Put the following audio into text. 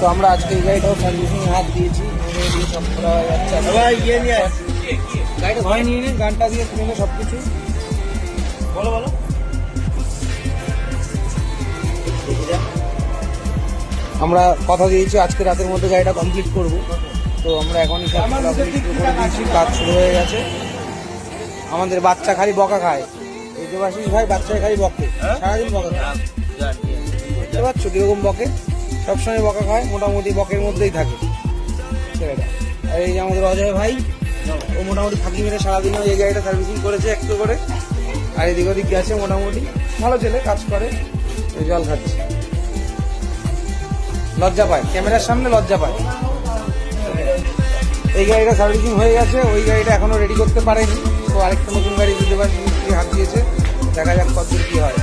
তো আমরা আজকে এই গাড়িটাও সার্ভিসিং হাত দিয়েছি, সব করা হয়ে যাচ্ছে। গাড়িটা ভয় নিয়ে নিন, গানটা দিয়ে শুনে সব কিছু বলো বলো। আমরা কথা দিয়েছি আজকে রাতের মধ্যে গাড়িটা কমপ্লিট করব। তো আমরা এখনই সব করে দিয়েছি, কাজ শুরু হয়ে গেছে। আমাদের বাচ্চা খালি বকা খায়, এই দেবাশিস ভাই বাচ্চায় খালি বকে, সারাদিন বকা খায়, বুঝতে পারছো কিরকম বকে, সবসময় বকা খায়, মোটামুটি বকের মধ্যেই থাকে ছেলেটা। আর এই যে আমাদের অজয় ভাই, ও মোটামুটি ফাঁকি মেরে সারাদিন এই গাড়িটা সার্ভিসিং করেছে একটু করে, আর এদিক ওদিক গেছে, মোটামুটি ভালো ছেলে, কাজ করে, জল খাচ্ছে, লজ্জা পায় ক্যামেরার সামনে, লজ্জা পায়। এই গাড়িটা সার্ভিসিং হয়ে গেছে, ওই গাড়িটা এখনো রেডি করতে পারেনি, তো আরেকটা নতুন গাড়ি দিতে পারে, হাত দিয়েছে, দেখা যাক কতদূর কি হয়।